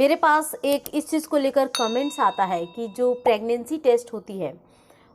मेरे पास एक इस चीज़ को लेकर कमेंट्स आता है कि जो प्रेगनेंसी टेस्ट होती है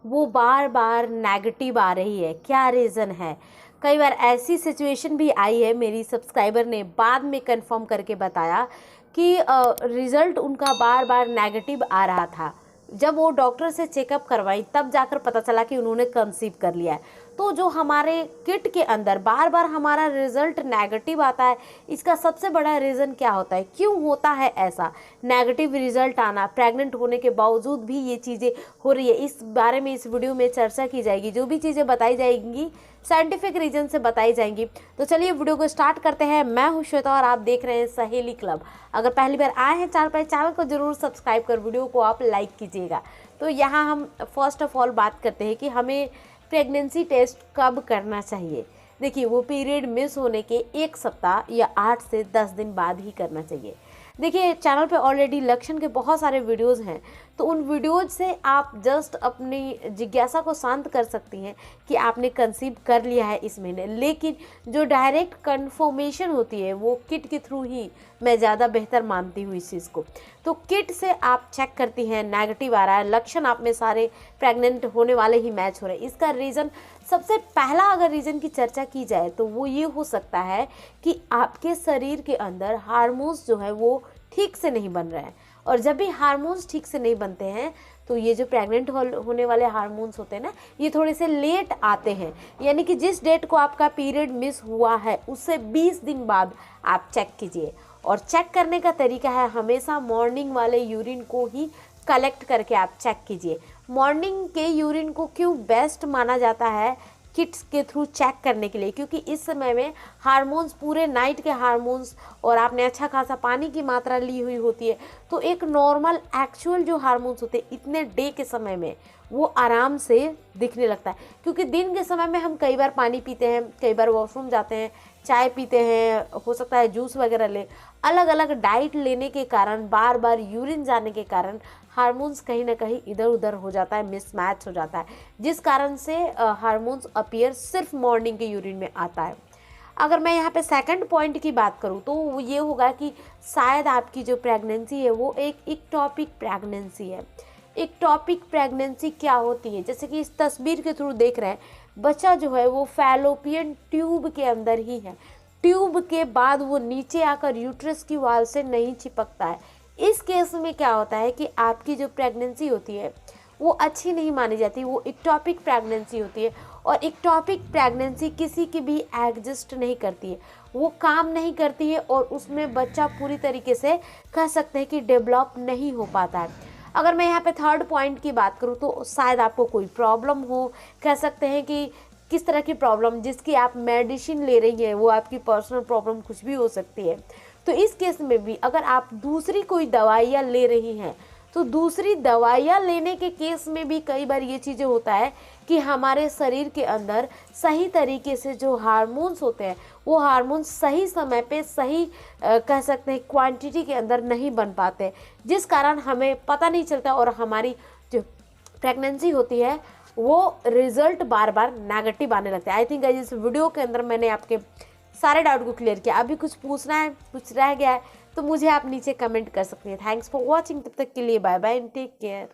वो बार बार नेगेटिव आ रही है, क्या रीज़न है। कई बार ऐसी सिचुएशन भी आई है, मेरी सब्सक्राइबर ने बाद में कंफर्म करके बताया कि रिज़ल्ट उनका बार बार नेगेटिव आ रहा था। जब वो डॉक्टर से चेकअप करवाई तब जाकर पता चला कि उन्होंने कंसीव कर लिया है। तो जो हमारे किट के अंदर बार बार हमारा रिजल्ट नेगेटिव आता है, इसका सबसे बड़ा रीज़न क्या होता है, क्यों होता है ऐसा नेगेटिव रिजल्ट आना, प्रेग्नेंट होने के बावजूद भी ये चीज़ें हो रही है। इस बारे में इस वीडियो में चर्चा की जाएगी। जो भी चीज़ें बताई जाएंगी साइंटिफिक रीजन से बताई जाएंगी। तो चलिए वीडियो को स्टार्ट करते हैं। मैं हूं श्वेता और आप देख रहे हैं सहेली क्लब। अगर पहली बार आए हैं चैनल पर, चैनल को जरूर सब्सक्राइब कर वीडियो को आप लाइक कीजिएगा। तो यहाँ हम फर्स्ट ऑफ ऑल बात करते हैं कि हमें प्रेगनेंसी टेस्ट कब करना चाहिए। देखिए, वो पीरियड मिस होने के 1 सप्ताह या 8 से 10 दिन बाद ही करना चाहिए। देखिए, चैनल पे ऑलरेडी लक्षण के बहुत सारे वीडियोस हैं, तो उन वीडियोज से आप जस्ट अपनी जिज्ञासा को शांत कर सकती हैं कि आपने कंसीव कर लिया है इस महीने। लेकिन जो डायरेक्ट कंफर्मेशन होती है वो किट के थ्रू ही मैं ज़्यादा बेहतर मानती हूँ इस चीज़ को। तो किट से आप चेक करती हैं नेगेटिव आ रहा है, लक्षण आप में सारे प्रेग्नेंट होने वाले ही मैच हो रहे हैं। इसका रीज़न, सबसे पहला अगर रीज़न की चर्चा की जाए तो वो ये हो सकता है कि आपके शरीर के अंदर हार्मोन्स जो है वो ठीक से नहीं बन रहे हैं। और जब भी हार्मोन्स ठीक से नहीं बनते हैं तो ये जो प्रेग्नेंट होने वाले हार्मोन्स होते हैं ना, ये थोड़े से लेट आते हैं। यानी कि जिस डेट को आपका पीरियड मिस हुआ है उससे 20 दिन बाद आप चेक कीजिए। और चेक करने का तरीका है, हमेशा मॉर्निंग वाले यूरिन को ही कलेक्ट करके आप चेक कीजिए। मॉर्निंग के यूरिन को क्यों बेस्ट माना जाता है किट्स के थ्रू चेक करने के लिए, क्योंकि इस समय में हार्मोन्स, पूरे नाइट के हार्मोन्स, और आपने अच्छा खासा पानी की मात्रा ली हुई होती है, तो एक नॉर्मल एक्चुअल जो हार्मोन्स होते हैं इतने डे के समय में वो आराम से दिखने लगता है। क्योंकि दिन के समय में हम कई बार पानी पीते हैं, कई बार वॉशरूम जाते हैं, चाय पीते हैं, हो सकता है जूस वगैरह ले, अलग अलग डाइट लेने के कारण, बार बार यूरिन जाने के कारण हार्मोन्स कहीं ना कहीं इधर उधर हो जाता है, मिसमैच हो जाता है, जिस कारण से हार्मोन्स अपीयर सिर्फ मॉर्निंग के यूरिन में आता है। अगर मैं यहाँ पे सेकंड पॉइंट की बात करूँ तो वो ये होगा कि शायद आपकी जो प्रेगनेंसी है वो एक इक्टॉपिक प्रेगनेंसी है। इक्टॉपिक प्रेगनेंसी क्या होती है, जैसे कि इस तस्वीर के थ्रू देख रहे हैं, बच्चा जो है वो फैलोपियन ट्यूब के अंदर ही है। ट्यूब के बाद वो नीचे आकर यूट्रस की वाल से नहीं चिपकता है। इस केस में क्या होता है कि आपकी जो प्रेगनेंसी होती है वो अच्छी नहीं मानी जाती, वो इक्टॉपिक प्रेगनेंसी होती है। और इक्टॉपिक प्रेगनेंसी किसी की भी एग्जिस्ट नहीं करती है, वो काम नहीं करती है, और उसमें बच्चा पूरी तरीके से कह सकते हैं कि डेवलप नहीं हो पाता है। अगर मैं यहाँ पे थर्ड पॉइंट की बात करूँ तो शायद आपको कोई प्रॉब्लम हो, कह सकते हैं कि किस तरह की प्रॉब्लम, जिसकी आप मेडिसिन ले रही हैं, वो आपकी पर्सनल प्रॉब्लम कुछ भी हो सकती है। तो इस केस में भी अगर आप दूसरी कोई दवाइयाँ ले रही हैं तो दूसरी दवाइयाँ लेने के केस में भी कई बार ये चीज़ें होता है कि हमारे शरीर के अंदर सही तरीके से जो हार्मोन्स होते हैं वो हार्मोन्स सही समय पे, सही कह सकते हैं क्वांटिटी के अंदर नहीं बन पाते, जिस कारण हमें पता नहीं चलता और हमारी जो प्रेगनेंसी होती है वो रिजल्ट बार बार नेगेटिव आने लगता है। आई थिंक इस वीडियो के अंदर मैंने आपके सारे डाउट को क्लियर किया। अभी कुछ पूछना है, कुछ रह गया है तो मुझे आप नीचे कमेंट कर सकते हैं। Thanks for watching. तब तक के लिए bye bye and take care.